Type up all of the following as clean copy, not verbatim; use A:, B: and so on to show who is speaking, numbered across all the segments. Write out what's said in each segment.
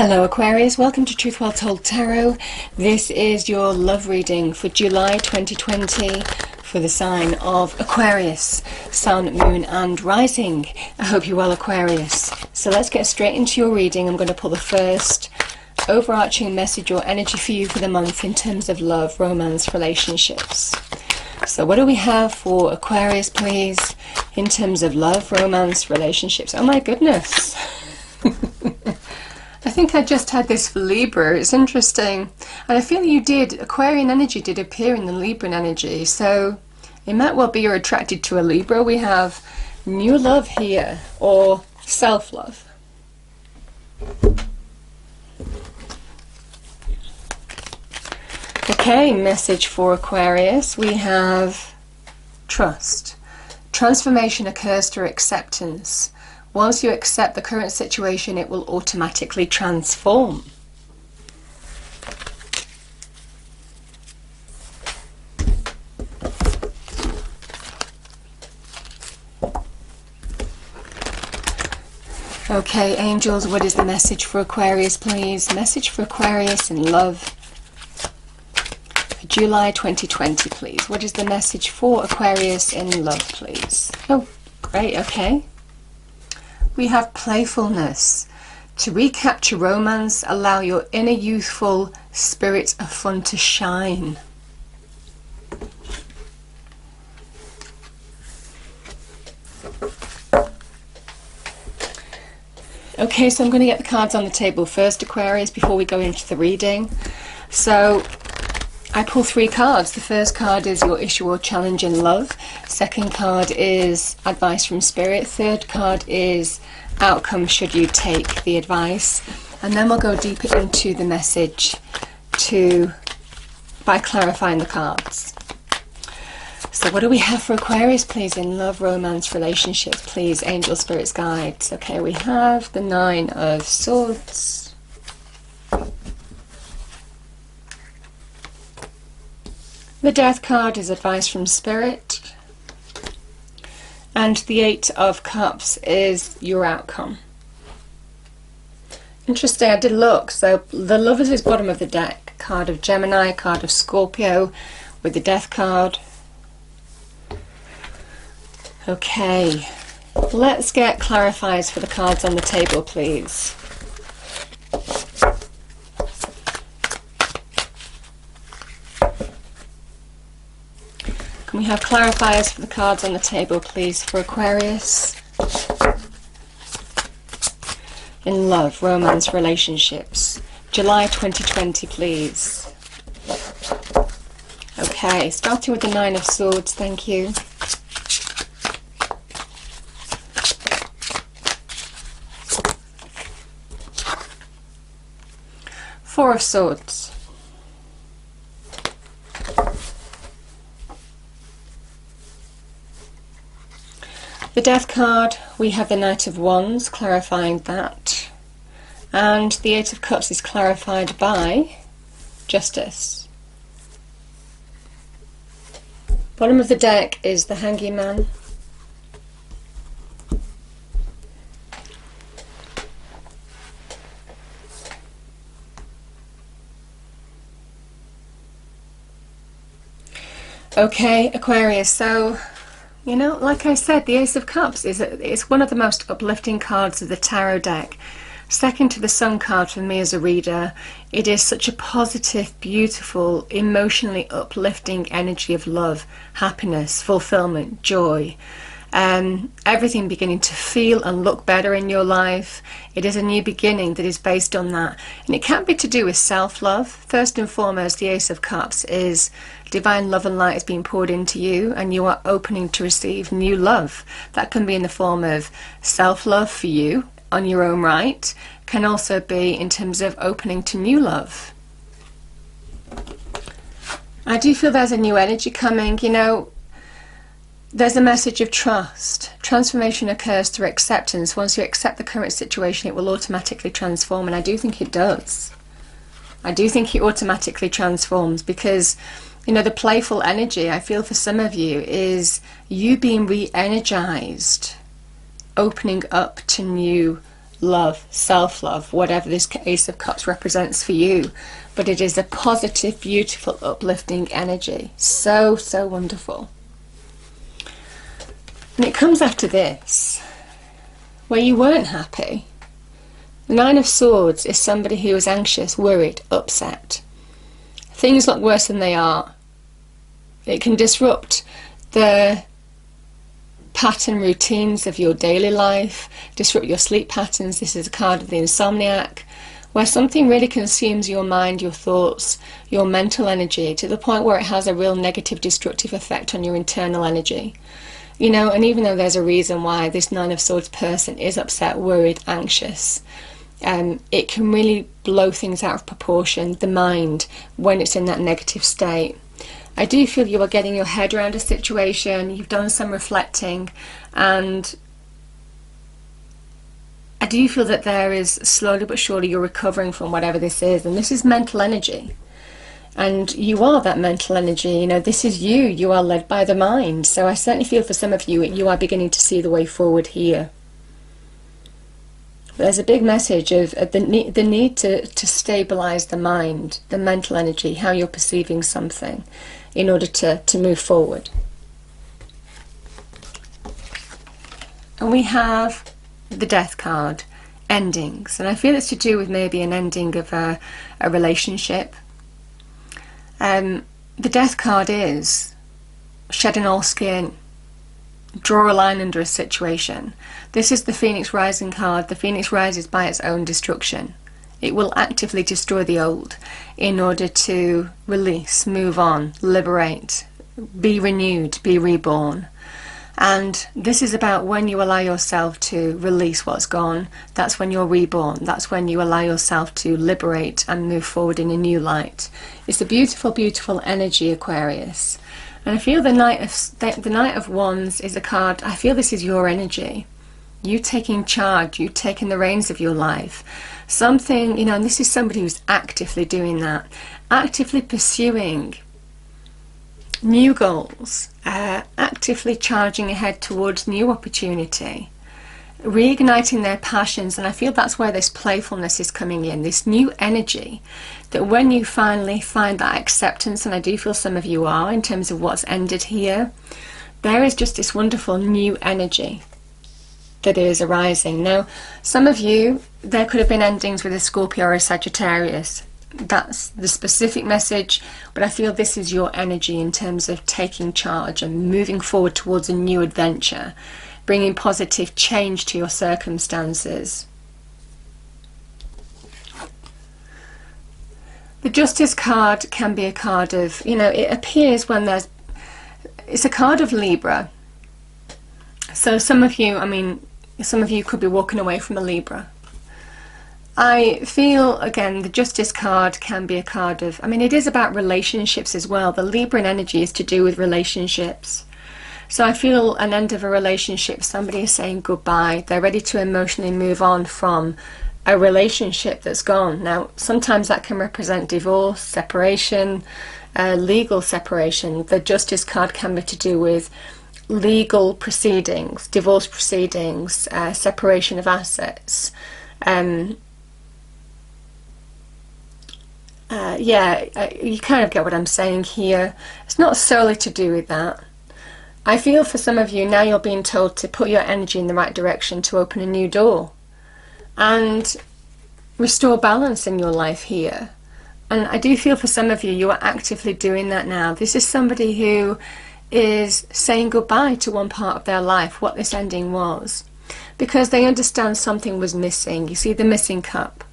A: Hello Aquarius, welcome to Truth Well Told Tarot. This is your love reading for July 2020 for the sign of Aquarius, Sun, Moon and Rising. I hope you're well, Aquarius. So let's get straight into your reading. I'm going to pull the first overarching message or energy for you for the month in terms of love, romance, relationships. So what do we have for Aquarius, please, in terms of love, romance, relationships? Oh my goodness. I think I just had this for Libra. It's interesting. And I feel you did. Aquarian energy did appear in the Libran energy. So it might well be you're attracted to a Libra. We have new love here, or self-love. Okay, message for Aquarius. We have trust. Transformation occurs through acceptance. Once you accept the current situation, it will automatically transform. Okay, angels, what is the message for Aquarius, please? Message for Aquarius in love for July 2020, please. What is the message for Aquarius in love, please? Oh, great, okay. We have playfulness. To recapture romance, allow your inner youthful spirit of fun to shine. Okay, so I'm going to get the cards on the table first, Aquarius, before we go into the reading. So I pull 3 cards. The first card is your issue or challenge in love. Second card is advice from spirit. Third card is outcome should you take the advice. And then we'll go deeper into the message by clarifying the cards. So what do we have for Aquarius, please, in love, romance, relationships, please, angel, spirits, guides? Okay, we have the 9 of Swords. The Death card is advice from spirit. And the 8 of Cups is your outcome. Interesting, I did look. So the Lovers is bottom of the deck. Card of Gemini, card of Scorpio with the Death card. Okay, let's get clarifiers for the cards on the table, please. Can we have clarifiers for the cards on the table, please, for Aquarius? In love, romance, relationships. July 2020, please. Okay, starting with the 9 of Swords, thank you. Four of Swords. The Death card, we have the Knight of Wands, clarifying that. And the 8 of Cups is clarified by Justice. Bottom of the deck is the Hanging Man. Okay, Aquarius, so you know, like I said, the Ace of Cups is one of the most uplifting cards of the tarot deck. Second to the Sun card for me as a reader. It is such a positive, beautiful, emotionally uplifting energy of love, happiness, fulfillment, joy. Everything beginning to feel and look better in your life. It is a new beginning that is based on that. And it can be to do with self-love. First and foremost, the Ace of Cups is divine love and light is being poured into you, and you are opening to receive new love. That can be in the form of self-love for you on your own right. Can also be in terms of opening to new love. I do feel there's a new energy coming, you know. There's a message of trust. Transformation occurs through acceptance. Once you accept the current situation, it will automatically transform, and I do think it does. I do think it automatically transforms because, you know, the playful energy I feel for some of you is you being re-energized, opening up to new love, self-love, whatever this Ace of Cups represents for you. But it is a positive, beautiful, uplifting energy. So, so wonderful. And it comes after this, where you weren't happy. The Nine of Swords is somebody who is anxious, worried, upset. Things look worse than they are. It can disrupt the pattern routines of your daily life, disrupt your sleep patterns. This is a card of the insomniac, where something really consumes your mind, your thoughts, your mental energy, to the point where it has a real negative, destructive effect on your internal energy. You know, and even though there's a reason why this Nine of Swords person is upset, worried, anxious, it can really blow things out of proportion, the mind, when it's in that negative state. I do feel you are getting your head around a situation, you've done some reflecting, and I do feel that there is, slowly but surely, you're recovering from whatever this is, and this is mental energy. And you are that mental energy, you know, this is you, you are led by the mind. So I certainly feel for some of you, you are beginning to see the way forward here. There's a big message of the need to stabilize the mind, the mental energy, how you're perceiving something, in order to move forward. And we have the Death card, endings. And I feel it's to do with maybe an ending of a relationship. The Death card is shedding all skin, draw a line under a situation. This is the Phoenix Rising card. The Phoenix rises by its own destruction. It will actively destroy the old in order to release, move on, liberate, be renewed, be reborn. And this is about when you allow yourself to release what's gone. That's when you're reborn. That's when you allow yourself to liberate and move forward in a new light. It's a beautiful, beautiful energy, Aquarius. And I feel the Knight of Wands is a card, I feel this is your energy. You taking charge, you taking the reins of your life. Something, you know, and this is somebody who's actively doing that, actively pursuing new goals, actively charging ahead towards new opportunity, reigniting their passions. And I feel that's where this playfulness is coming in, this new energy, that when you finally find that acceptance, and I do feel some of you are, in terms of what's ended here, there is just this wonderful new energy that is arising. Now, some of you, there could have been endings with a Scorpio or a Sagittarius. That's the specific message, but I feel this is your energy in terms of taking charge and moving forward towards a new adventure, bringing positive change to your circumstances. The Justice card can be a card of, you know, it appears when it's a card of Libra. So some of you, I mean, some of you could be walking away from a Libra. I feel, again, the Justice card can be a card of, I mean, it is about relationships as well. The Libran energy is to do with relationships. So I feel an end of a relationship, somebody is saying goodbye. They're ready to emotionally move on from a relationship that's gone. Now, sometimes that can represent divorce, separation, legal separation. The Justice card can be to do with legal proceedings, divorce proceedings, separation of assets. You kind of get what I'm saying here. It's not solely to do with that. I feel for some of you now you're being told to put your energy in the right direction to open a new door and restore balance in your life here. And I do feel for some of you, you are actively doing that now. This is somebody who is saying goodbye to one part of their life, what this ending was, because they understand something was missing. You see the missing cup.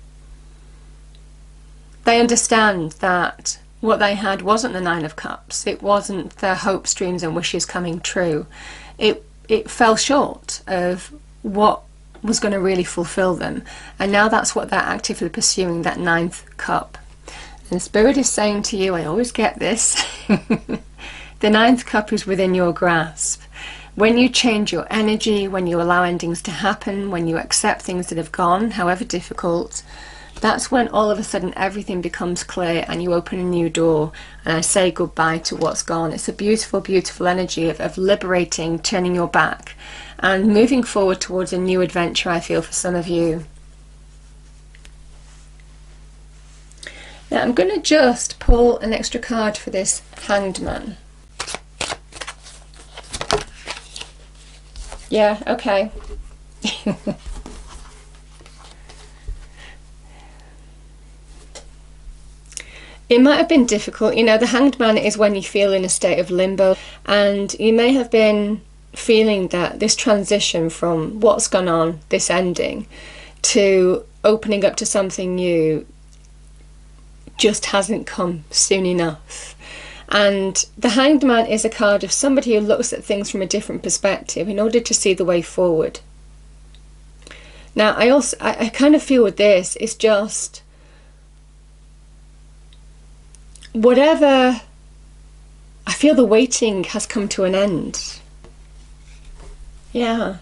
A: They understand that what they had wasn't the Nine of Cups. It wasn't their hopes, dreams and wishes coming true. It fell short of what was going to really fulfill them. And now that's what they're actively pursuing, that ninth cup. And Spirit is saying to you, I always get this, the ninth cup is within your grasp. When you change your energy, when you allow endings to happen, when you accept things that have gone, however difficult, that's when all of a sudden everything becomes clear and you open a new door and I say goodbye to what's gone. It's a beautiful, beautiful energy of liberating, turning your back and moving forward towards a new adventure, I feel, for some of you. Now I'm going to just pull an extra card for this Hanged Man. Yeah, okay. It might have been difficult. You know, the Hanged Man is when you feel in a state of limbo, and you may have been feeling that this transition from what's gone on, this ending, to opening up to something new just hasn't come soon enough. And the Hanged Man is a card of somebody who looks at things from a different perspective in order to see the way forward. Now, I kind of feel with this, it's just whatever, I feel the waiting has come to an end. Yeah,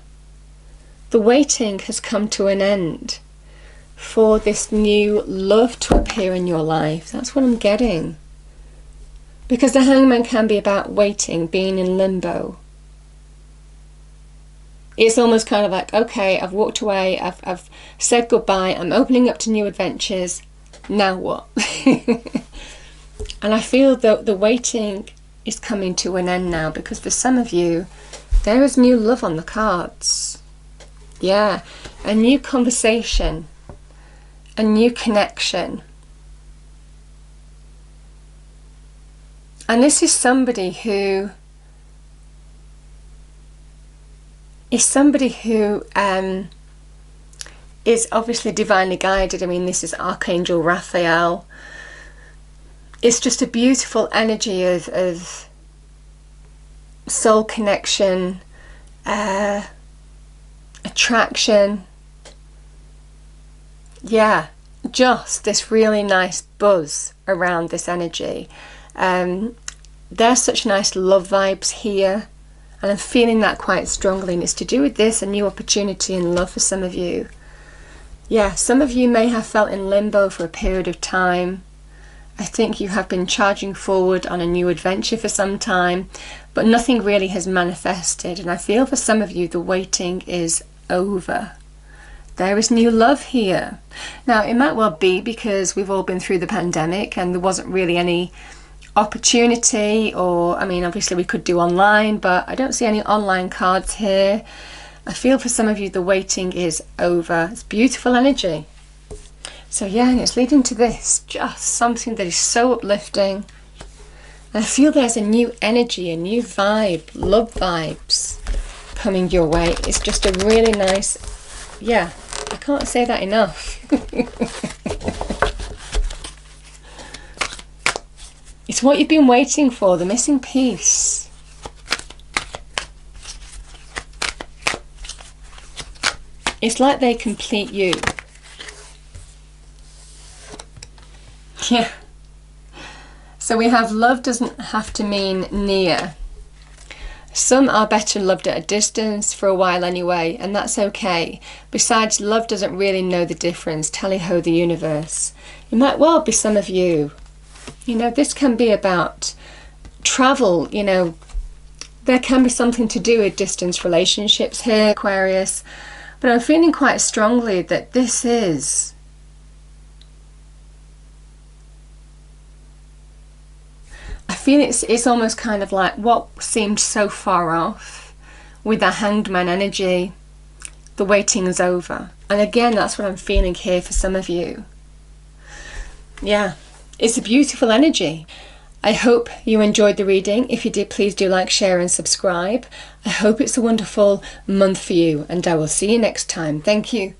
A: the waiting has come to an end for this new love to appear in your life. That's what I'm getting. Because the Hangman can be about waiting, being in limbo. It's almost kind of like, okay, I've walked away, I've said goodbye, I'm opening up to new adventures, now what? And I feel that the waiting is coming to an end now, because for some of you, there is new love on the cards. Yeah, a new conversation, a new connection. And this is somebody who is obviously divinely guided. I mean, this is Archangel Raphael. It's just a beautiful energy of soul connection, attraction. Yeah, just this really nice buzz around this energy. There's such nice love vibes here, and I'm feeling that quite strongly, and it's to do with this, a new opportunity in love for some of you. Yeah, some of you may have felt in limbo for a period of time. I think you have been charging forward on a new adventure for some time, but nothing really has manifested, and I feel for some of you the waiting is over. There is new love here. Now, it might well be because we've all been through the pandemic and there wasn't really any opportunity, or, I mean, obviously we could do online, but I don't see any online cards here. I feel for some of you the waiting is over. It's beautiful energy. So yeah, and it's leading to this, just something that is so uplifting. And I feel there's a new energy, a new vibe, love vibes coming your way. It's just a really nice, yeah, I can't say that enough. It's what you've been waiting for, the missing piece. It's like they complete you. Yeah. So we have love doesn't have to mean near. Some are better loved at a distance for a while anyway, and that's okay. Besides, love doesn't really know the difference. Tally-ho the universe. It might well be some of you. You know, this can be about travel, you know. There can be something to do with distance relationships here, Aquarius. But I'm feeling quite strongly that this is I feel it's almost kind of like what seemed so far off with the Hanged Man energy. The waiting is over. And again, that's what I'm feeling here for some of you. Yeah, it's a beautiful energy. I hope you enjoyed the reading. If you did, please do like, share and subscribe. I hope it's a wonderful month for you, and I will see you next time. Thank you.